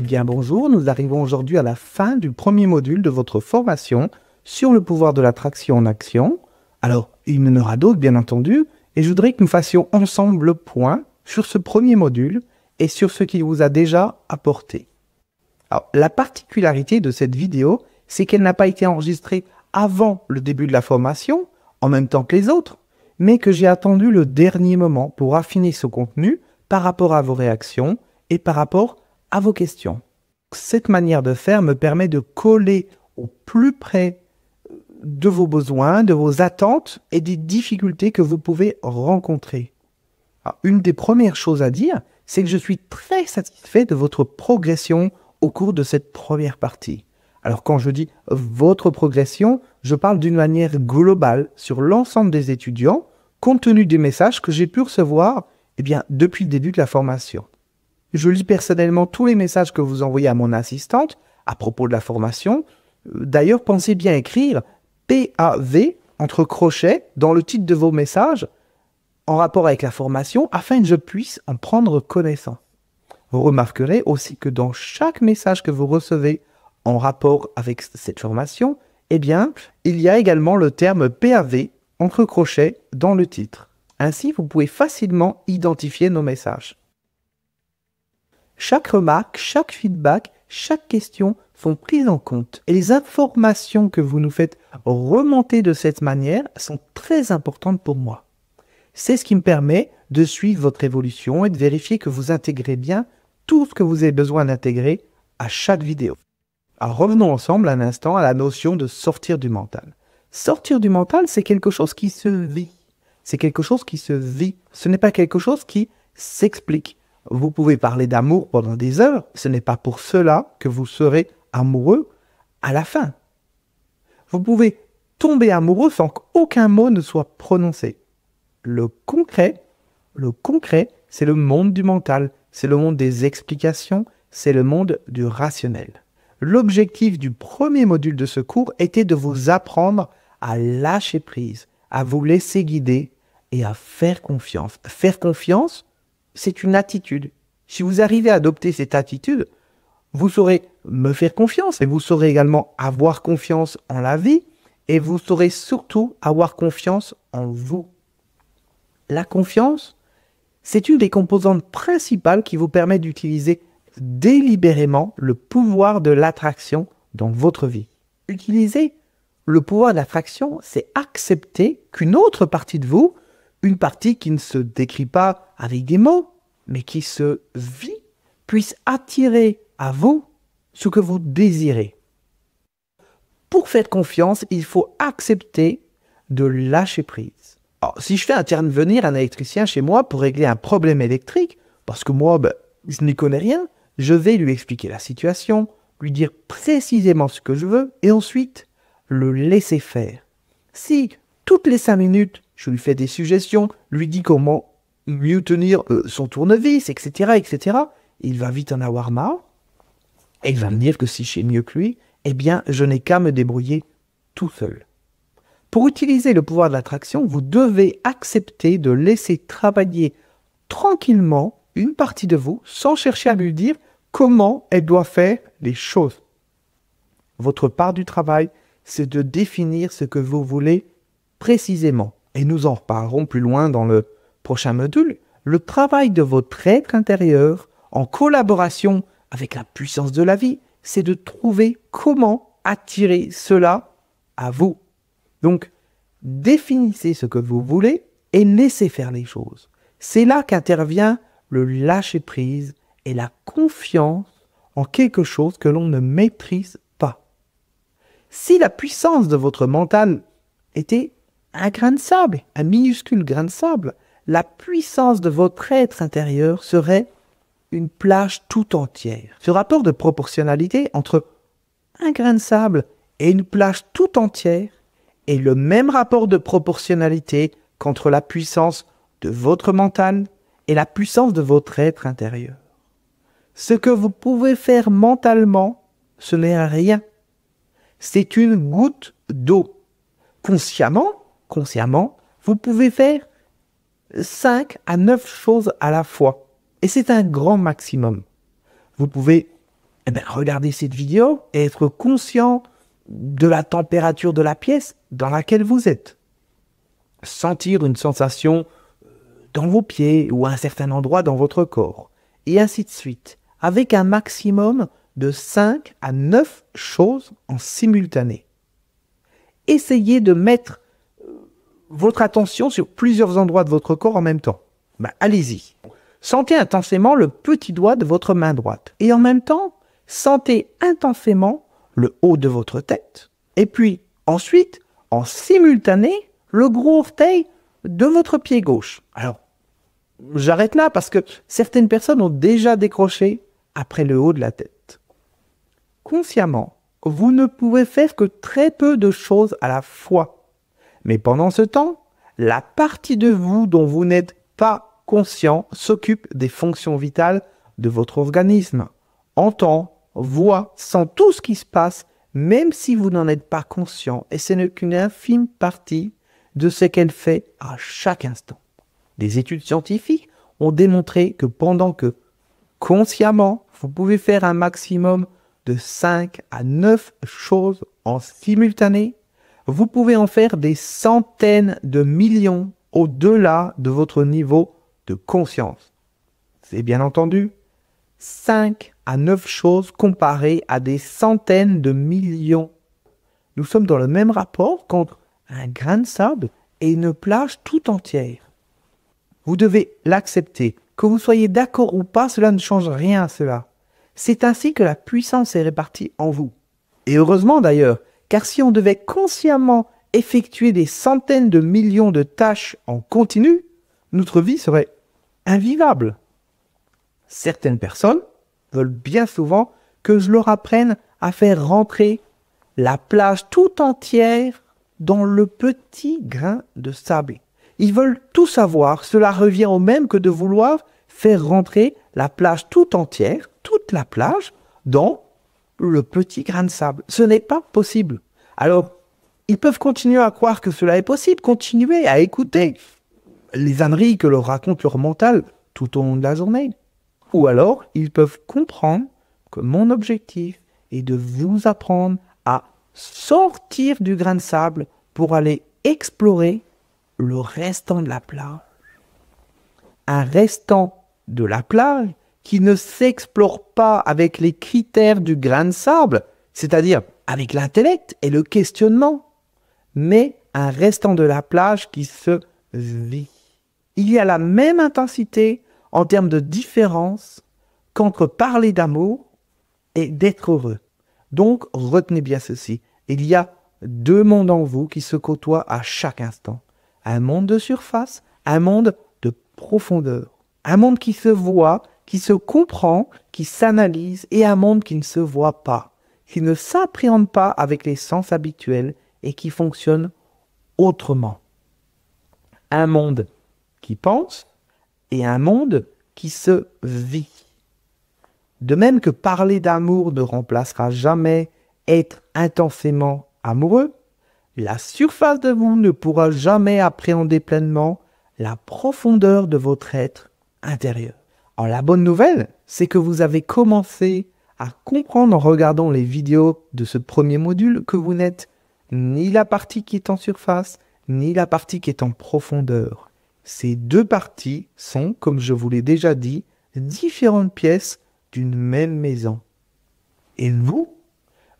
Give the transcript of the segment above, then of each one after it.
bien bonjour, nous arrivons aujourd'hui à la fin du premier module de votre formation sur le pouvoir de l'attraction en action. Alors, il y en aura d'autres bien entendu, et je voudrais que nous fassions ensemble le point sur ce premier module et sur ce qu'il vous a déjà apporté. Alors, la particularité de cette vidéo, c'est qu'elle n'a pas été enregistrée avant le début de la formation, en même temps que les autres, mais que j'ai attendu le dernier moment pour affiner ce contenu par rapport à vos réactions et par rapport à vos questions. Cette manière de faire me permet de coller au plus près de vos besoins, de vos attentes et des difficultés que vous pouvez rencontrer. Alors, une des premières choses à dire, c'est que je suis très satisfait de votre progression au cours de cette première partie. Alors quand je dis votre progression, je parle d'une manière globale sur l'ensemble des étudiants, compte tenu des messages que j'ai pu recevoir depuis le début de la formation. Je lis personnellement tous les messages que vous envoyez à mon assistante à propos de la formation. D'ailleurs, pensez bien écrire PAV entre crochets dans le titre de vos messages en rapport avec la formation afin que je puisse en prendre connaissance. Vous remarquerez aussi que dans chaque message que vous recevez en rapport avec cette formation, il y a également le terme PAV entre crochets dans le titre. Ainsi, vous pouvez facilement identifier nos messages. Chaque remarque, chaque feedback, chaque question sont prises en compte. Et les informations que vous nous faites remonter de cette manière sont très importantes pour moi. C'est ce qui me permet de suivre votre évolution et de vérifier que vous intégrez bien tout ce que vous avez besoin d'intégrer à chaque vidéo. Alors revenons ensemble un instant à la notion de sortir du mental. Sortir du mental, c'est quelque chose qui se vit. C'est quelque chose qui se vit. Ce n'est pas quelque chose qui s'explique. Vous pouvez parler d'amour pendant des heures. Ce n'est pas pour cela que vous serez amoureux à la fin. Vous pouvez tomber amoureux sans qu'aucun mot ne soit prononcé. Le concret, c'est le monde du mental. C'est le monde des explications. C'est le monde du rationnel. L'objectif du premier module de ce cours était de vous apprendre à lâcher prise, à vous laisser guider et à faire confiance. Faire confiance, c'est une attitude. Si vous arrivez à adopter cette attitude, vous saurez me faire confiance et vous saurez également avoir confiance en la vie et vous saurez surtout avoir confiance en vous. La confiance, c'est une des composantes principales qui vous permet d'utiliser délibérément le pouvoir de l'attraction dans votre vie. Utiliser le pouvoir de l'attraction, c'est accepter qu'une autre partie de vous, une partie qui ne se décrit pas avec des mots, mais qui se vit, puisse attirer à vous ce que vous désirez. Pour faire confiance, il faut accepter de lâcher prise. Alors, si je fais intervenir un électricien chez moi pour régler un problème électrique, parce que moi, je n'y connais rien, je vais lui expliquer la situation, lui dire précisément ce que je veux, et ensuite le laisser faire. Si toutes les 5 minutes, je lui fais des suggestions, lui dis comment mieux tenir son tournevis, etc., il va vite en avoir marre, et il va me dire que si je sais mieux que lui, je n'ai qu'à me débrouiller tout seul. Pour utiliser le pouvoir de l'attraction, vous devez accepter de laisser travailler tranquillement une partie de vous sans chercher à lui dire comment elle doit faire les choses. Votre part du travail, c'est de définir ce que vous voulez précisément. Et nous en reparlerons plus loin dans le prochain module. Le travail de votre être intérieur, en collaboration avec la puissance de la vie, c'est de trouver comment attirer cela à vous. Donc, définissez ce que vous voulez et laissez faire les choses. C'est là qu'intervient le lâcher-prise et la confiance en quelque chose que l'on ne maîtrise pas. Si la puissance de votre mental était un grain de sable, un minuscule grain de sable, la puissance de votre être intérieur serait une plage tout entière. Ce rapport de proportionnalité entre un grain de sable et une plage tout entière est le même rapport de proportionnalité qu'entre la puissance de votre mental et la puissance de votre être intérieur. Ce que vous pouvez faire mentalement, ce n'est rien. C'est une goutte d'eau. Consciemment, vous pouvez faire 5 à 9 choses à la fois. Et c'est un grand maximum. Vous pouvez Eh bien, regardez cette vidéo et être conscient de la température de la pièce dans laquelle vous êtes. Sentir une sensation dans vos pieds ou à un certain endroit dans votre corps. Et ainsi de suite, avec un maximum de 5 à 9 choses en simultané. Essayez de mettre votre attention sur plusieurs endroits de votre corps en même temps. Allez-y. Sentez intensément le petit doigt de votre main droite. Et en même temps, sentez intensément le haut de votre tête. Et puis, ensuite, en simultané, le gros orteil de votre pied gauche. Alors, j'arrête là parce que certaines personnes ont déjà décroché après le haut de la tête. Consciemment, vous ne pouvez faire que très peu de choses à la fois. Mais pendant ce temps, la partie de vous dont vous n'êtes pas conscient s'occupe des fonctions vitales de votre organisme. Entend, voit, sent tout ce qui se passe, même si vous n'en êtes pas conscient, et ce n'est qu'une infime partie de ce qu'elle fait à chaque instant. Des études scientifiques ont démontré que pendant que, consciemment, vous pouvez faire un maximum de 5 à 9 choses en simultané, vous pouvez en faire des centaines de millions au-delà de votre niveau de conscience. C'est bien entendu 5 à 9 choses comparées à des centaines de millions. Nous sommes dans le même rapport qu'entre un grain de sable et une plage tout entière. Vous devez l'accepter. Que vous soyez d'accord ou pas, cela ne change rien à cela. C'est ainsi que la puissance est répartie en vous. Et heureusement d'ailleurs, car si on devait consciemment effectuer des centaines de millions de tâches en continu, notre vie serait invivable. Certaines personnes veulent bien souvent que je leur apprenne à faire rentrer la plage tout entière dans le petit grain de sable. Ils veulent tout savoir, cela revient au même que de vouloir faire rentrer la plage tout entière, toute la plage, dans le petit grain de sable. Ce n'est pas possible. Alors, ils peuvent continuer à croire que cela est possible, continuer à écouter les âneries que leur raconte leur mental tout au long de la journée. Ou alors, ils peuvent comprendre que mon objectif est de vous apprendre à sortir du grain de sable pour aller explorer le restant de la plage. Un restant de la plage qui ne s'explore pas avec les critères du grain de sable, c'est-à-dire avec l'intellect et le questionnement, mais un restant de la plage qui se vit. Il y a la même intensité en termes de différence qu'entre parler d'amour et d'être heureux. Donc, retenez bien ceci. Il y a deux mondes en vous qui se côtoient à chaque instant. Un monde de surface, un monde de profondeur. Un monde qui se voit, qui se comprend, qui s'analyse, et un monde qui ne se voit pas, qui ne s'appréhende pas avec les sens habituels et qui fonctionne autrement. Un monde qui pense et un monde qui se vit. De même que parler d'amour ne remplacera jamais être intensément amoureux, la surface de vous ne pourra jamais appréhender pleinement la profondeur de votre être intérieur. Alors la bonne nouvelle, c'est que vous avez commencé à comprendre en regardant les vidéos de ce premier module que vous n'êtes ni la partie qui est en surface, ni la partie qui est en profondeur. Ces deux parties sont, comme je vous l'ai déjà dit, différentes pièces d'une même maison. Et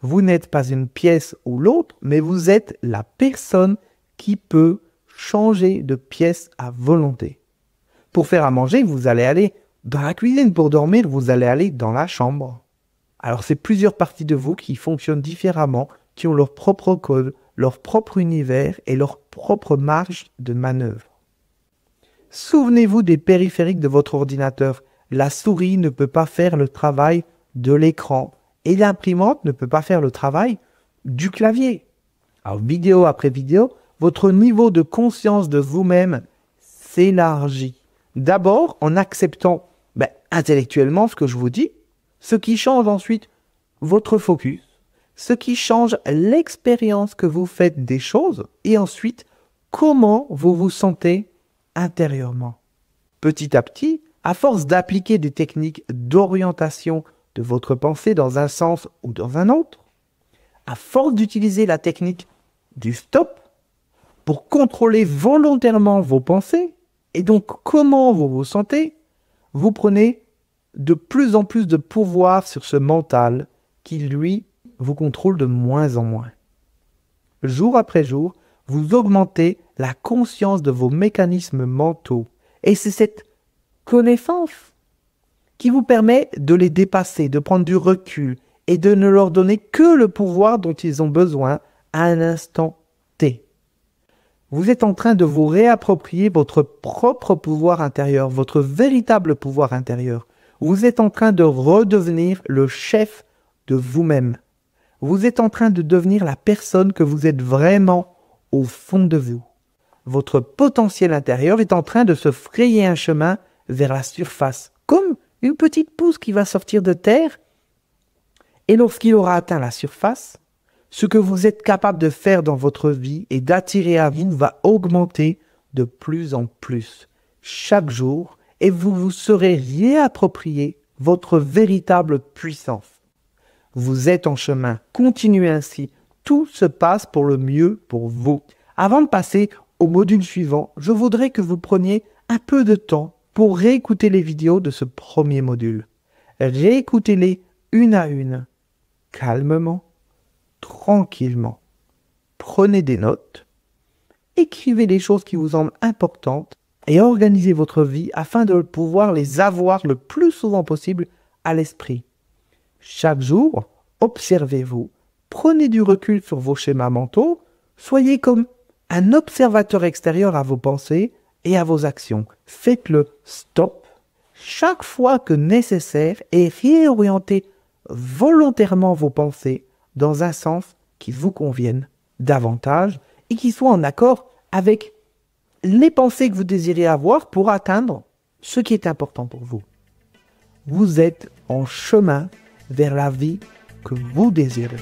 vous n'êtes pas une pièce ou l'autre, mais vous êtes la personne qui peut changer de pièce à volonté. Pour faire à manger, vous allez aller dans la cuisine. Pour dormir, vous allez aller dans la chambre. Alors, c'est plusieurs parties de vous qui fonctionnent différemment, qui ont leur propre code, leur propre univers et leur propre marge de manœuvre. Souvenez-vous des périphériques de votre ordinateur. La souris ne peut pas faire le travail de l'écran et l'imprimante ne peut pas faire le travail du clavier. Alors, vidéo après vidéo, votre niveau de conscience de vous-même s'élargit. D'abord en acceptant intellectuellement ce que je vous dis, ce qui change ensuite votre focus, ce qui change l'expérience que vous faites des choses et ensuite comment vous vous sentez intérieurement. Petit à petit, à force d'appliquer des techniques d'orientation de votre pensée dans un sens ou dans un autre, à force d'utiliser la technique du stop pour contrôler volontairement vos pensées et donc comment vous vous sentez, vous prenez de plus en plus de pouvoir sur ce mental qui, lui, vous contrôle de moins en moins. Jour après jour, vous augmentez la conscience de vos mécanismes mentaux. Et c'est cette connaissance qui vous permet de les dépasser, de prendre du recul et de ne leur donner que le pouvoir dont ils ont besoin à un instant T. Vous êtes en train de vous réapproprier votre propre pouvoir intérieur, votre véritable pouvoir intérieur. Vous êtes en train de redevenir le chef de vous-même. Vous êtes en train de devenir la personne que vous êtes vraiment au fond de vous. Votre potentiel intérieur est en train de se frayer un chemin vers la surface, comme une petite pousse qui va sortir de terre. Et lorsqu'il aura atteint la surface, ce que vous êtes capable de faire dans votre vie et d'attirer à vous va augmenter de plus en plus chaque jour et vous vous serez réapproprié votre véritable puissance. Vous êtes en chemin, continuez ainsi, tout se passe pour le mieux pour vous. Avant de passer au module suivant, je voudrais que vous preniez un peu de temps pour réécouter les vidéos de ce premier module. Réécoutez-les une à une, calmement, tranquillement. Prenez des notes, écrivez les choses qui vous semblent importantes et organisez votre vie afin de pouvoir les avoir le plus souvent possible à l'esprit. Chaque jour, observez-vous, prenez du recul sur vos schémas mentaux, soyez comme un observateur extérieur à vos pensées et à vos actions. Faites le stop chaque fois que nécessaire et réorientez volontairement vos pensées dans un sens qui vous convienne davantage et qui soit en accord avec les pensées que vous désirez avoir pour atteindre ce qui est important pour vous. Vous êtes en chemin vers la vie que vous désirez.